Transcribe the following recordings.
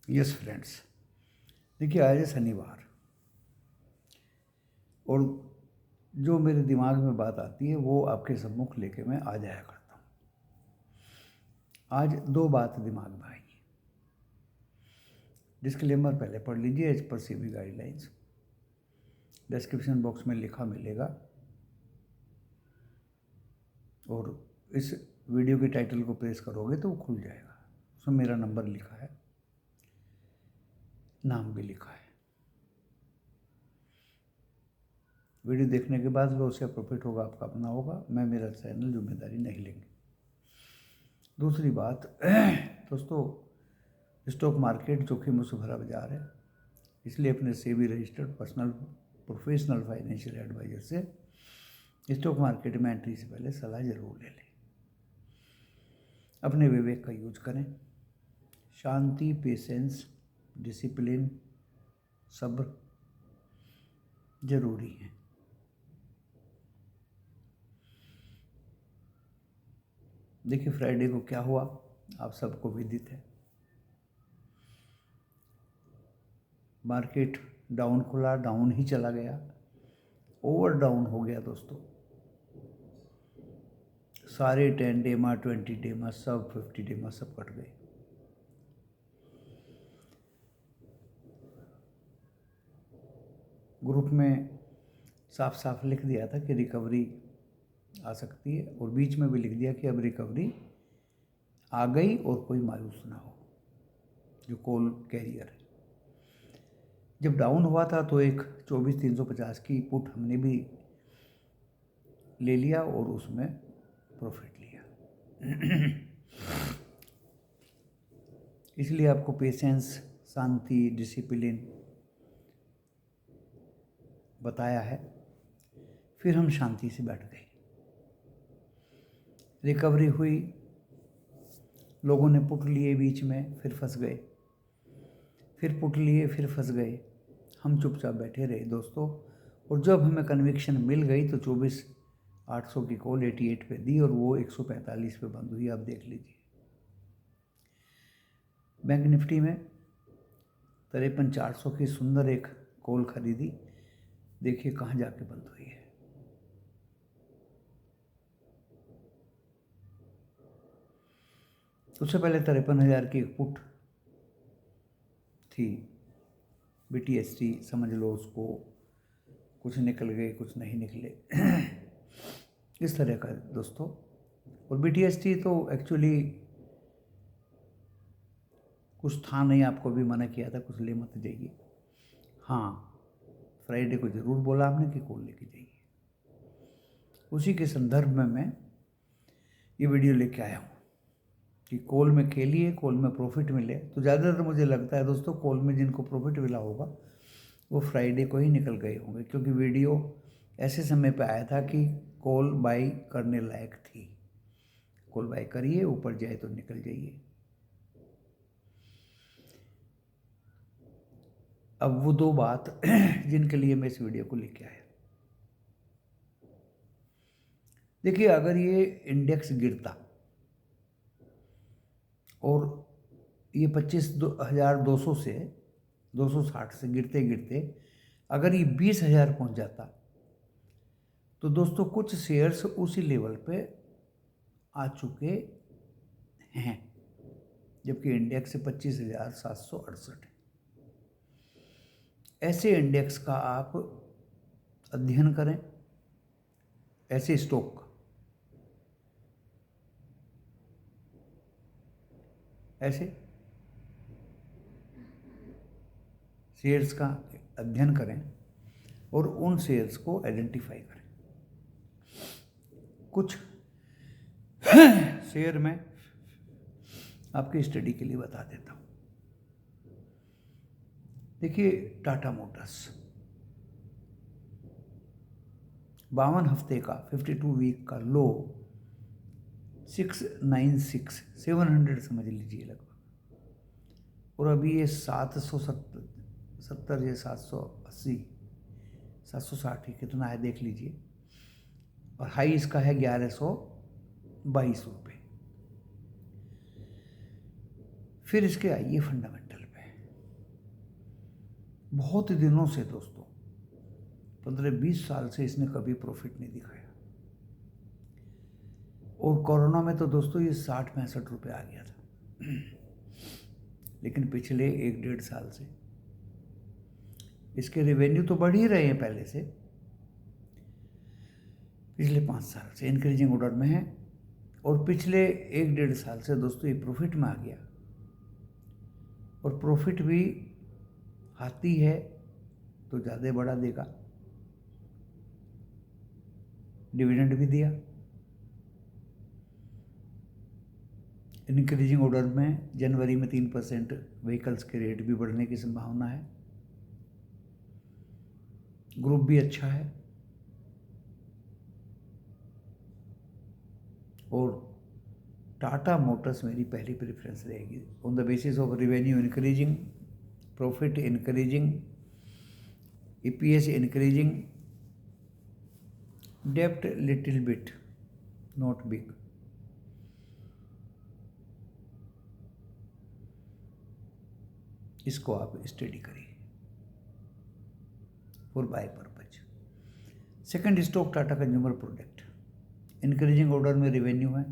Yes friends, देखिए आज है शनिवार और जो मेरे दिमाग में बात आती है वो आपके सम्मुख लेके मैं आ जाया करता हूँ। आज दो बात दिमाग में आई। डिस्क्लेमर पहले पढ़ लीजिए, as per SEBI guidelines description box में लिखा मिलेगा और इस वीडियो के टाइटल को प्रेस करोगे तो वो खुल जाएगा। उसमें मेरा नंबर लिखा है, नाम भी लिखा है। वीडियो देखने के बाद लॉस या प्रॉफिट होगा आपका अपना होगा, मैं मेरा चैनल जिम्मेदारी नहीं लेंगे। दूसरी बात दोस्तों, स्टॉक मार्केट जोखिमों से भरा बाजार है, इसलिए अपने SEBI registered personal professional financial adviser से स्टॉक मार्केट में एंट्री से पहले सलाह जरूर ले लें। अपने विवेक का यूज करें। शांति, पेशेंस, डिसिप्लिन, सब्र जरूरी है। देखिए फ्राइडे को क्या हुआ आप सबको विदित है। मार्केट डाउन खुला, डाउन ही चला गया, ओवर डाउन हो गया दोस्तों। सारे 10 डेमा, 20 डेमा, सब 50 डेमा सब कट गए। ग्रुप में साफ साफ लिख दिया था कि रिकवरी आ सकती है और बीच में भी लिख दिया कि अब रिकवरी आ गई और कोई मायूस ना हो, जो कॉल कैरियर है। जब डाउन हुआ था तो एक 24,350 की पुट हमने भी ले लिया और उसमें प्रॉफिट लिया। इसलिए आपको पेशेंस, शांति, डिसिप्लिन बताया है। फिर हम शांति से बैठ गए। रिकवरी हुई, लोगों ने पुट लिए बीच में, फिर फंस गए, फिर पुट लिए, फिर फंस गए। हम चुपचाप बैठे रहे दोस्तों, और जब हमें कन्विक्शन मिल गई तो 24,800 की कॉल 88 पे दी और वो 145 पे बंद हुई। आप देख लीजिए। बैंक निफ्टी में 53,400 की सुंदर एक कॉल खरीदी, देखिए कहाँ जाके बंद हुई है। उससे पहले 53,000 की एक पुट थी, BTST समझ लो उसको, कुछ निकल गए कुछ नहीं निकले। इस तरह का दोस्तों। और BTST तो एक्चुअली कुछ था नहीं, आपको भी मना किया था कुछ ले मत जाइए। हाँ, फ्राइडे को ज़रूर बोला आपने कि कॉल लेके जाइए। उसी के संदर्भ में मैं ये वीडियो लेके आया हूँ कि कॉल में खेलिए, कॉल में प्रॉफिट मिले। तो ज़्यादातर मुझे लगता है दोस्तों, कॉल में जिनको प्रॉफिट मिला होगा वो फ्राइडे को ही निकल गए होंगे, क्योंकि वीडियो ऐसे समय पे आया था कि कॉल बाई करने लायक थी। कॉल बाई करिए, ऊपर जाए तो निकल जाइए। अब वो दो बात जिनके लिए मैं इस वीडियो को लेके आया। देखिए, अगर ये इंडेक्स गिरता और ये 25,200 से 260 से गिरते गिरते अगर ये 20,000 पहुंच जाता तो दोस्तों कुछ शेयर्स उसी लेवल पे आ चुके हैं, जबकि इंडेक्स 25,768 है। ऐसे इंडेक्स का आप अध्ययन करें, ऐसे स्टॉक का, ऐसे शेयर्स का अध्ययन करें और उन शेयर्स को आइडेंटिफाई करें। कुछ शेयर मैं आपकी स्टडी के लिए बता देता हूँ। देखिए, टाटा मोटर्स 52 हफ्ते का 52 वीक का लो 696 700 समझ लीजिए लगभग, और अभी ये 770 या 780 760 कितना है देख लीजिए, और हाई इसका है 1122 रुपये। फिर इसके आइए फंडामेंटल पे। बहुत दिनों से दोस्तों, 15-20 साल से इसने कभी प्रॉफिट नहीं दिखाया। और कोरोना में तो दोस्तों ये 60-65 रुपये आ गया था। लेकिन पिछले 1-1.5 साल से इसके रेवेन्यू तो बढ़ ही रहे हैं पहले से, पिछले 5 साल से इंक्रीजिंग ऑर्डर में है। और पिछले 1-1.5 साल से दोस्तों ये प्रॉफिट में आ गया। और प्रॉफिट भी हाथी है तो ज़्यादा बढ़ा देगा। डिविडेंड भी दिया। इंक्रीजिंग ऑर्डर में जनवरी में 3% व्हीकल्स के रेट भी बढ़ने की संभावना है। ग्रुप भी अच्छा है। और टाटा मोटर्स मेरी पहली प्रेफरेंस रहेगी on the basis of revenue increasing, profit increasing, EPS increasing, डेप्ट लिटिल बिट, नॉट बिग। इसको आप स्टडी करिए for buy purpose. Second stock Tata consumer product, increasing order में रेवेन्यू है।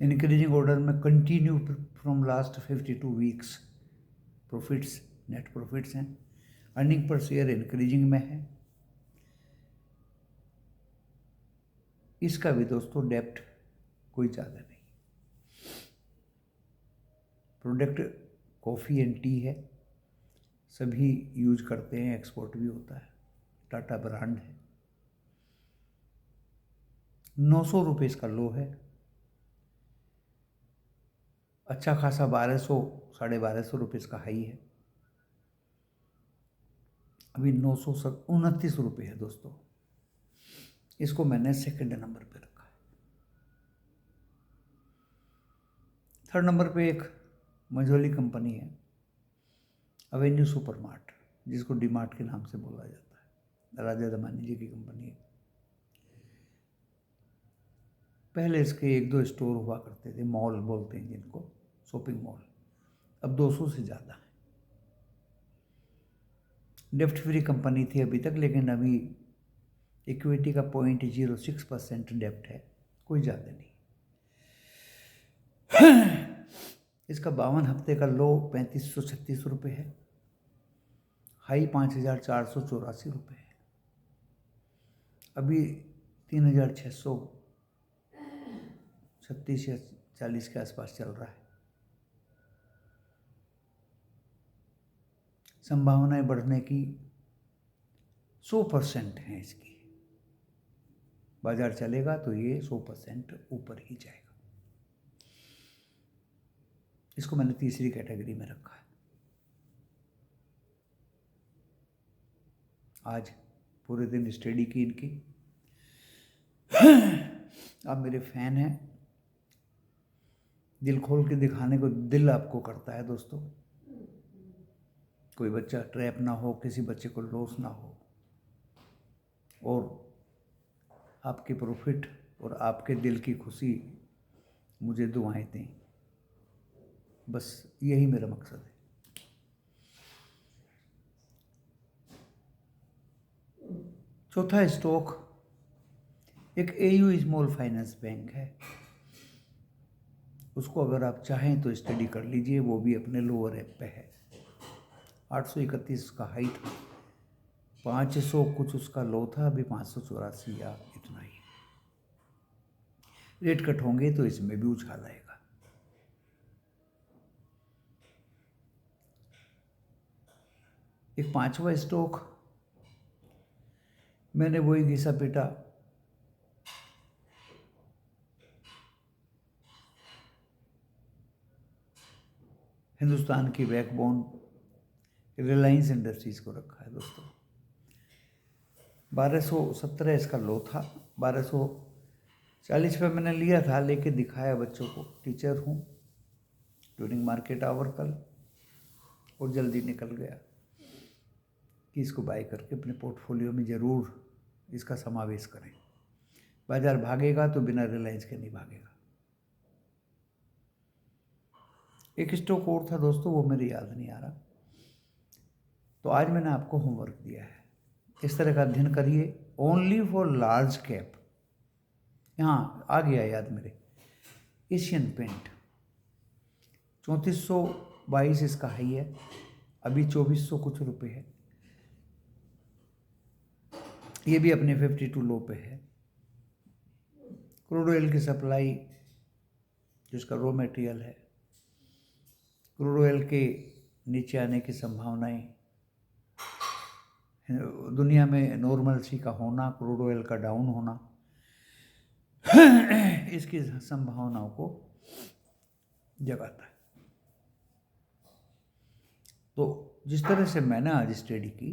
इंक्रीजिंग ऑर्डर में continue from last 52 weeks profits, net profits हैं। Earning per share increasing में है। इसका भी दोस्तों डेप्ट कोई ज़्यादा नहीं। प्रोडक्ट कॉफ़ी एंड टी है, सभी यूज करते हैं, एक्सपोर्ट भी होता है, टाटा ब्रांड है। 900 रुपये इसका लो है। अच्छा खासा 1200 1250 रुपये इसका हाई है। अभी 929 रुपये है दोस्तों। इसको मैंने सेकंड नंबर पे रखा है। थर्ड नंबर पे एक मझोली कंपनी है, एवेन्यू सुपरमार्ट, जिसको डीमार्ट के नाम से बोला जाता है। राजा दमानी जी की कंपनी है। पहले इसके 1-2 स्टोर हुआ करते थे, मॉल बोलते हैं जिनको, शॉपिंग मॉल। अब 200 से ज़्यादा है। डेप्ट फ्री कंपनी थी अभी तक, लेकिन अभी इक्विटी का 0.06% डेप्ट है, कोई ज़्यादा नहीं। इसका 52 हफ्ते का लो 3536 रुपये है। हाई 5484 रुपये है। अभी 3636 या 40 के आसपास चल रहा है। संभावनाएं बढ़ने की 100% हैं इसकी। बाजार चलेगा तो ये 100% ऊपर ही जाएगा। इसको मैंने तीसरी कैटेगरी में रखा है। आज पूरे दिन स्टडी की इनकी। आप मेरे फैन हैं, दिल खोल के दिखाने को दिल आपको करता है दोस्तों। कोई बच्चा ट्रैप ना हो, किसी बच्चे को लॉस ना हो, और आपके प्रॉफिट और आपके दिल की खुशी मुझे दुआएं दें, बस यही मेरा मकसद है। चौथा स्टॉक एक AU स्मॉल फाइनेंस बैंक है। उसको अगर आप चाहें तो स्टडी कर लीजिए, वो भी अपने लोअर एप पे है। 831 का हाई था, 500 कुछ उसका लो था, अभी 584 या इतना ही। रेट कट होंगे तो इसमें भी उछाल आएगा। एक पांचवा स्टॉक मैंने वही घिसा पीटा हिंदुस्तान की बैकबोन रिलायंस इंडस्ट्रीज को रखा है दोस्तों। 1217 इसका लो था, 1240 पे मैंने लिया था, लेके दिखाया बच्चों को। टीचर हूँ, ड्यूरिंग मार्केट आवर कल, और जल्दी निकल गया कि इसको बाय करके अपने पोर्टफोलियो में ज़रूर इसका समावेश करें। बाजार भागेगा तो बिना रिलायंस के नहीं भागेगा। एक स्टॉक और था दोस्तों, वो मेरे याद नहीं आ रहा। तो आज मैंने आपको होमवर्क दिया है, इस तरह का अध्ययन करिए ओनली फॉर लार्ज कैप। यहाँ आ गया याद मेरे, एशियन पेंट 3422 इसका हाई है, अभी 2400 कुछ रुपए है। ये भी अपने 52 लो पे है। क्रूड ऑयल की सप्लाई, जिसका रॉ मटेरियल है, क्रूड ऑयल के नीचे आने की संभावनाएं, दुनिया में नॉर्मल सी का होना, क्रूड ऑयल का डाउन होना, इसकी संभावनाओं को जगाता है। तो जिस तरह से मैंने आज स्टडी की,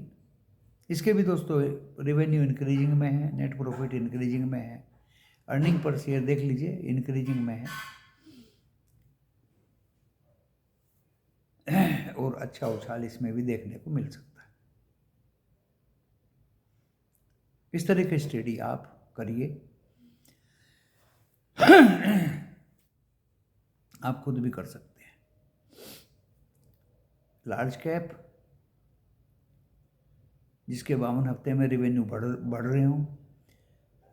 इसके भी दोस्तों रेवेन्यू इंक्रीजिंग में है, नेट प्रॉफिट इंक्रीजिंग में है, अर्निंग पर शेयर देख लीजिए इंक्रीजिंग में है, और अच्छा उछाल इसमें भी देखने को मिल सकता है। इस तरह की स्टडी आप करिए, आप खुद भी कर सकते हैं। लार्ज कैप जिसके 52 हफ्ते में रेवेन्यू बढ़ रहे हो,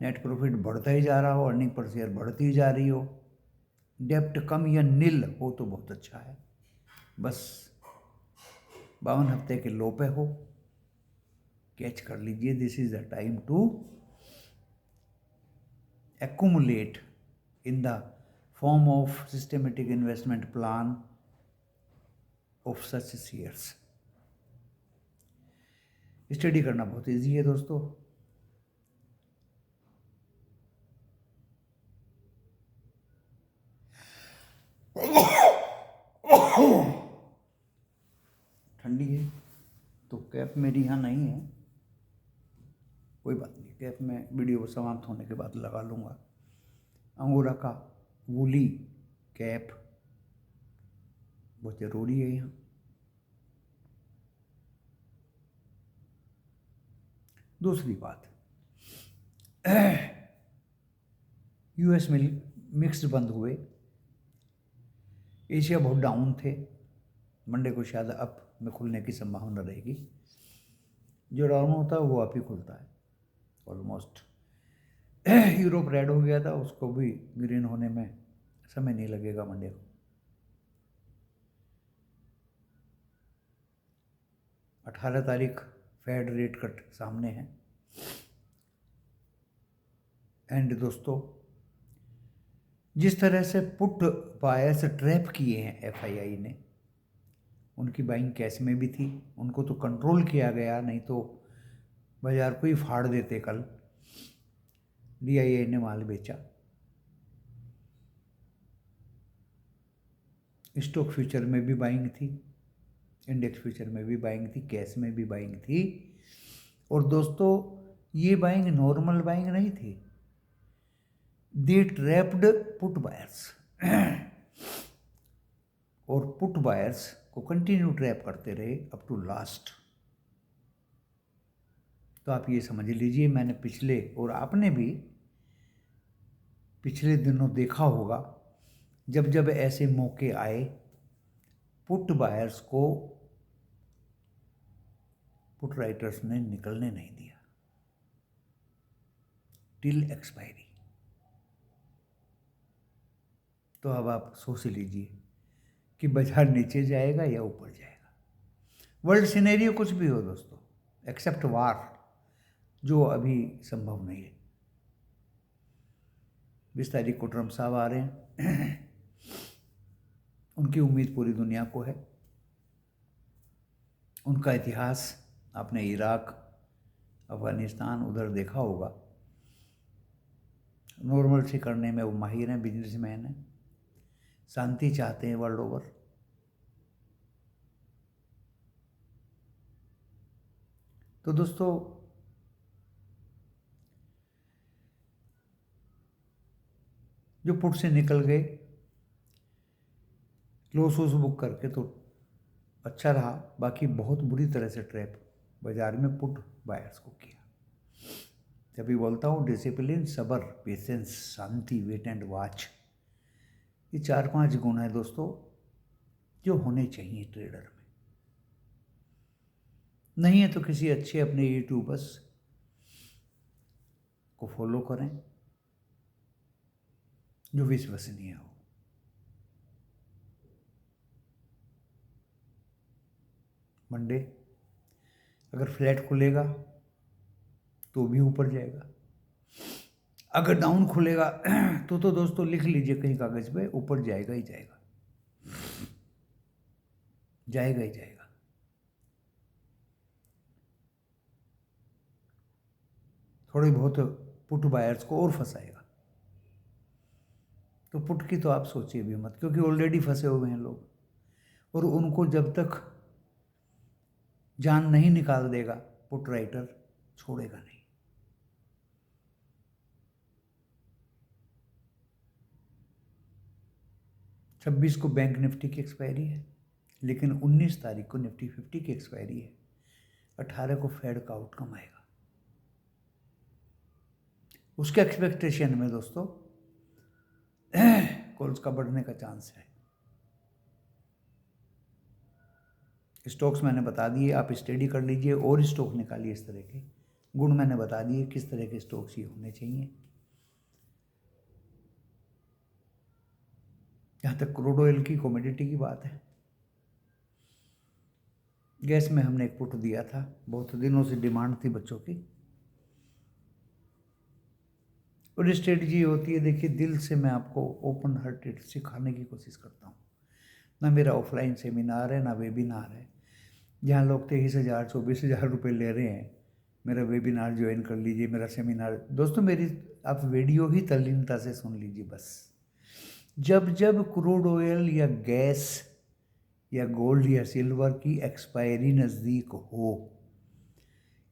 नेट प्रॉफिट बढ़ता ही जा रहा हो, अर्निंग पर शेयर बढ़ती ही जा रही हो, डेप्ट कम या नील हो तो बहुत अच्छा है। बस 52 हफ्ते के लो पे हो, कैच कर लीजिए। This is the time to accumulate in the form of systematic investment plan of such shares। Study करना बहुत इजी है दोस्तों। ठंडी है तो कैप मेरी यहाँ नहीं है, कोई बात नहीं, कैप में वीडियो समाप्त होने के बाद लगा लूँगा। अंगोरा का वूली कैप बहुत ज़रूरी है यहाँ। दूसरी बात, यूएस में मिक्स्ड बंद हुए, एशिया बहुत डाउन थे, मंडे को शायद अप में खुलने की संभावना रहेगी। जो डाउन होता है वो अप ही खुलता है ऑलमोस्ट। यूरोप रेड हो गया था, उसको भी ग्रीन होने में समय नहीं लगेगा मंडे को। 18 तारीख फेड रेट कट सामने है। एंड दोस्तों, जिस तरह से पुट बायर्स ट्रैप किए हैं एफआईआई ने, उनकी बाइंग कैश में भी थी, उनको तो कंट्रोल किया गया, नहीं तो बाजार को ही फाड़ देते। कल डीआईए ने माल बेचा, स्टॉक फ्यूचर में भी बाइंग थी, इंडेक्स फ्यूचर में भी बाइंग थी, कैश में भी बाइंग थी। और दोस्तों, ये बाइंग नॉर्मल बाइंग नहीं थी, दे ट्रैप्ड पुट बायर्स, और पुट बायर्स को कंटिन्यू ट्रैप करते रहे अप टू लास्ट। तो आप ये समझ लीजिए, मैंने पिछले, और आपने भी पिछले दिनों देखा होगा, जब जब ऐसे मौके आए, पुट बायर्स को पुट राइटर्स ने निकलने नहीं दिया टिल एक्सपायरी। तो अब आप सोच लीजिए कि बाजार नीचे जाएगा या ऊपर जाएगा। वर्ल्ड सिनेरियो कुछ भी हो दोस्तों, एक्सेप्ट वार, जो अभी संभव नहीं है। 20 तारीख को ट्रम्प साहब आ रहे हैं, उनकी उम्मीद पूरी दुनिया को है। उनका इतिहास आपने इराक, अफगानिस्तान उधर देखा होगा, नॉर्मल से करने में वो माहिर हैं, बिजनेसमैन हैं, शांति चाहते हैं वर्ल्ड ओवर। तो दोस्तों, जो पुट से निकल गए लॉस बुक करके तो अच्छा रहा, बाकी बहुत बुरी तरह से ट्रैप बाजार में पुट बायर्स को किया। जब भी बोलता हूँ डिसिप्लिन, सब्र, पेशेंस, शांति, वेट एंड वॉच, ये 4-5 गुण है दोस्तों जो होने चाहिए ट्रेडर में। नहीं है तो किसी अच्छे अपने यूट्यूबर्स को फॉलो करें जो विश्वसनीय हो। मंडे अगर फ्लैट खुलेगा तो भी ऊपर जाएगा, अगर डाउन खुलेगा तो दोस्तों लिख लीजिए कहीं कागज पे, ऊपर जाएगा ही जाएगा, जाएगा ही जाएगा। थोड़ी बहुत पुट बायर्स को और फंसाएगा, तो पुट की तो आप सोचिए भी मत, क्योंकि ऑलरेडी फंसे हुए हैं लोग, और उनको जब तक जान नहीं निकाल देगा पुट राइटर छोड़ेगा नहीं। छब्बीस को बैंक निफ्टी की एक्सपायरी है, लेकिन 19 तारीख को निफ्टी 50 की एक्सपायरी है। 18 को फेड का आउटकम आएगा। उसके एक्सपेक्टेशन में दोस्तों कॉल्स का बढ़ने का चांस है। स्टॉक्स मैंने बता दिए, आप स्टडी कर लीजिए और स्टॉक निकालिए। इस तरह के गुण मैंने बता दिए किस तरह के स्टॉक्स ये होने चाहिए। जहाँ तक क्रूड ऑयल की कमोडिटी की बात है, गैस में हमने एक पुट दिया था, बहुत दिनों से डिमांड थी बच्चों की, और स्ट्रेटजी होती है, देखिए दिल से मैं आपको ओपन हार्टेड सिखाने की कोशिश करता हूँ। ना मेरा ऑफलाइन सेमिनार है ना वेबिनार है जहाँ लोग 23,000 24,000 रुपये ले रहे हैं। मेरा वेबिनार ज्वाइन कर लीजिए, मेरा सेमिनार। दोस्तों मेरी आप वीडियो ही तल्लीनता से सुन लीजिए बस। जब जब क्रूड ऑयल या गैस या गोल्ड या सिल्वर की एक्सपायरी नज़दीक हो,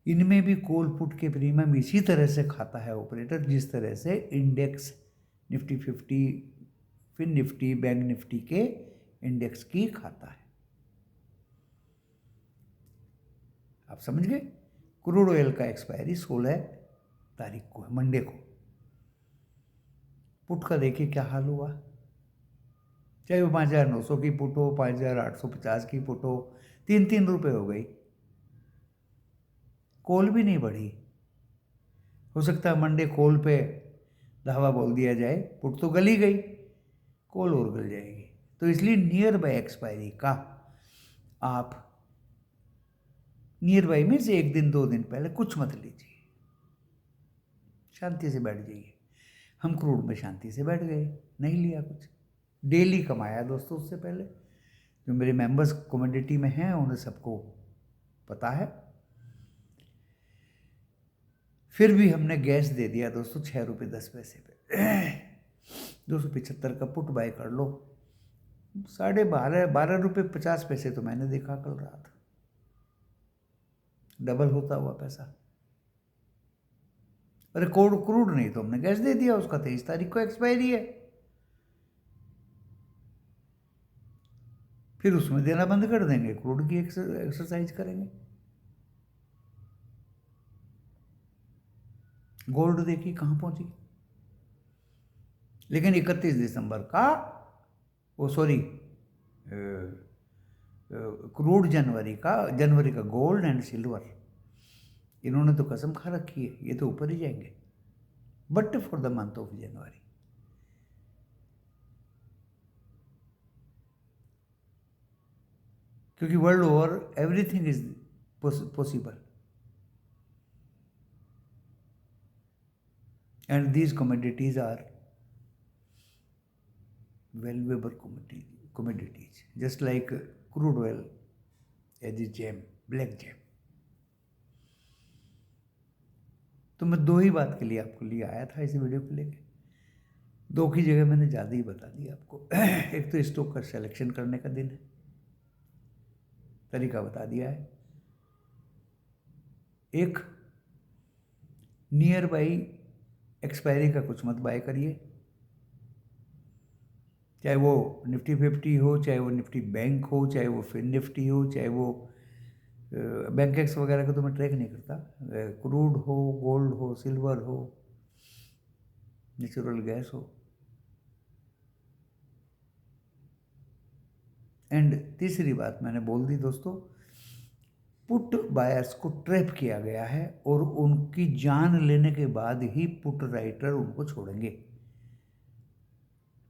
इनमें भी कॉल पुट के प्रीमियम इसी तरह से खाता है ऑपरेटर, जिस तरह से इंडेक्स निफ्टी 50 फिर निफ्टी बैंक निफ्टी के इंडेक्स की खाता है। आप समझ गए? क्रूड ऑयल का एक्सपायरी 16 तारीख को है, मंडे को। पुट का देखिए क्या हाल हुआ, चाहे वो 5,900 की पुट हो, 5,850 की पुट हो, 3-3 रुपये हो गई। कॉल भी नहीं बढ़ी। हो सकता है मंडे कॉल पे धावा बोल दिया जाए, पुट तो गल ही गई, कॉल और गल जाएगी। तो इसलिए नियर बाय एक्सपायरी का आप नियर बाय में से 1 दिन 2 दिन पहले कुछ मत लीजिए, शांति से बैठ जाइए। हम क्रूड में शांति से बैठ गए, नहीं लिया कुछ, डेली कमाया दोस्तों। उससे पहले जो मेरे मेंबर्स कमोडिटी में हैं उन्हें सबको पता है। फिर भी हमने गैस दे दिया दोस्तों 6 रुपये 10 पैसे पे। 275 का पुट बाय कर लो, 12.5 रुपये 50 पैसे तो मैंने देखा कल रात, डबल होता हुआ पैसा। अरे क्रूड नहीं तो हमने गैस दे दिया, उसका 23 तारीख को एक्सपायरी है, फिर उसमें देना बंद कर देंगे, क्रूड की एक्सरसाइज करेंगे। गोल्ड देखिए कहाँ पहुंची, लेकिन 31 दिसंबर का वो सॉरी क्रूड जनवरी का गोल्ड एंड सिल्वर, इन्होंने तो कसम खा रखी है ये तो ऊपर ही जाएंगे, but for the month of January. क्योंकि world over everything is possible, and these commodities are valuable commodities, just like crude oil as a gem, black gem। तो मैं 2 ही बात के लिए आपको लिए आया था इस वीडियो को लेके, 2 की जगह मैंने ज़्यादा ही बता दिया आपको। एक तो स्टॉक का सिलेक्शन करने का दिन है, तरीका बता दिया है। एक नियर बाई एक्सपायरी का कुछ मत बाय करिए, चाहे वो निफ्टी 50 हो, चाहे वो निफ्टी बैंक हो, चाहे वो फिन निफ्टी हो, चाहे वो बैंक एक्स वगैरह का तो मैं ट्रैक नहीं करता, क्रूड हो, गोल्ड हो, सिल्वर हो, नेचुरल गैस हो। एंड तीसरी बात मैंने बोल दी दोस्तों, पुट बायर्स को ट्रैप किया गया है और उनकी जान लेने के बाद ही पुट राइटर उनको छोड़ेंगे।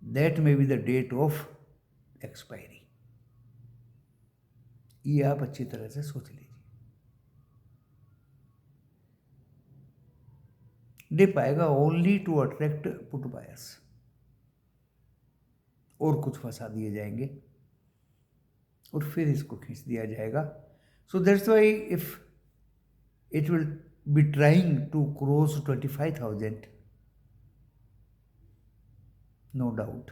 That may be the date of expiry. ये आप अच्छी तरह से सोच लीजिए। डिप आएगा only to attract put buyers, और कुछ फंसा दिए जाएंगे और फिर इसको खींच दिया जाएगा। So that's why if it will be trying to cross 25,000, no doubt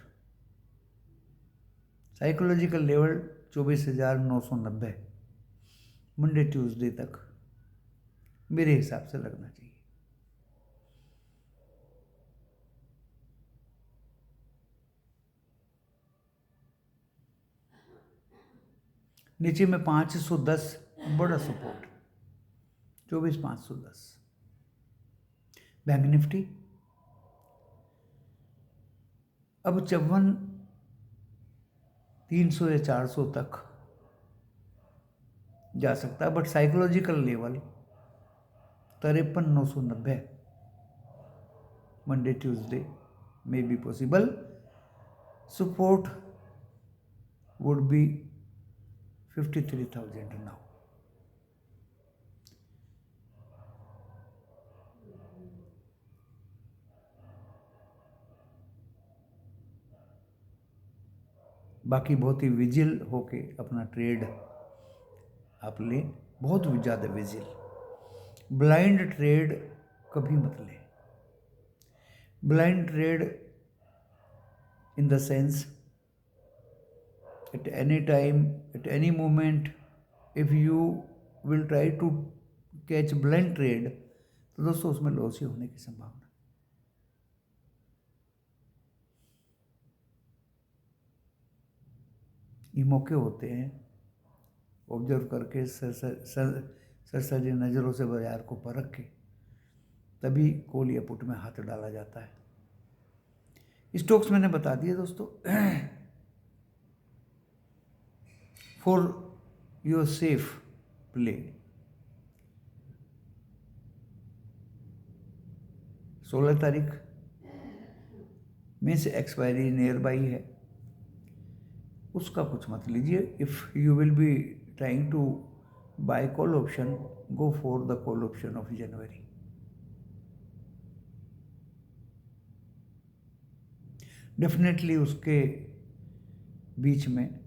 psychological level 24,990 Monday Tuesday तक मेरे हिसाब से लगना चाहिए। नीचे में 510 बड़ा सपोर्ट, 24,510। बैंक निफ्टी अब 54,300 या 400 तक जा सकता है, but psychological level 53,990 Monday Tuesday may be possible. Support would be 53,000 now. बाकी बहुत ही विजिल होके अपना ट्रेड आप लें, बहुत ज़्यादा विजिल। ब्लाइंड ट्रेड कभी मत लें। Blind trade in the sense at any time, at any moment, if you will try to catch blind trade, तो दोस्तों उसमें लॉस ही होने की संभावना। ये मौके होते हैं ऑब्जर्व करके सरसरी नज़रों से बाजार को परख के तभी कॉल या पुट में हाथ डाला जाता है। स्टॉक्स मैंने बता दिए दोस्तों। फॉर योर सेफ प्ले 16 तारीख में से एक्सपायरी नियर बाई है, उसका कुछ मत लीजिए। If you will be trying to buy call option, go for the call option of January. Definitely उसके बीच में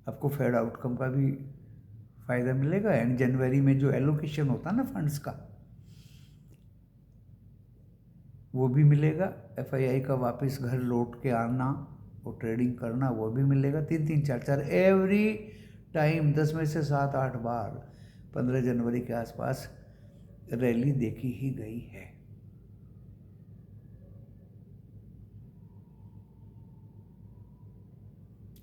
आपको फेड आउटकम का भी फायदा मिलेगा, एंड जनवरी में जो एलोकेशन होता है ना फंड्स का, वो भी मिलेगा। एफआईआई का वापस घर लौट के आना और ट्रेडिंग करना वो भी मिलेगा। 3-3, 4-4 एवरी टाइम 10 में से 7-8 बार 15 जनवरी के आसपास रैली देखी ही गई है।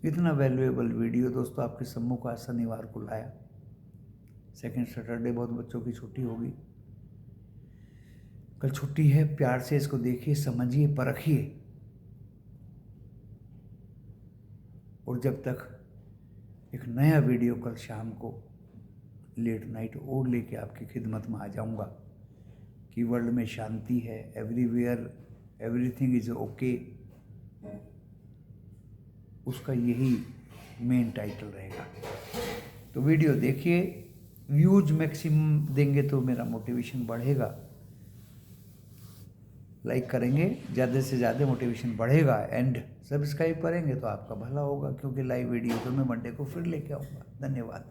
इतना वैल्यूएबल वीडियो दोस्तों आपके सम्मुख आज शनिवार को लाया। सेकेंड सैटरडे बहुत बच्चों की छुट्टी होगी, कल छुट्टी है। प्यार से इसको देखिए, समझिए, परखिए, और जब तक एक नया वीडियो कल शाम को लेट नाइट और लेके आपकी खिदमत में आ जाऊंगा कि वर्ल्ड में शांति है, एवरीवेयर एवरीथिंग इज ओके, उसका यही मेन टाइटल रहेगा। तो वीडियो देखिए, व्यूज मैक्सिमम देंगे तो मेरा मोटिवेशन बढ़ेगा। लाइक करेंगे ज़्यादा से ज़्यादा, मोटिवेशन बढ़ेगा, एंड सब्सक्राइब करेंगे तो आपका भला होगा, क्योंकि लाइव वीडियो तो मैं मंडे को फिर लेके आऊँगा। धन्यवाद।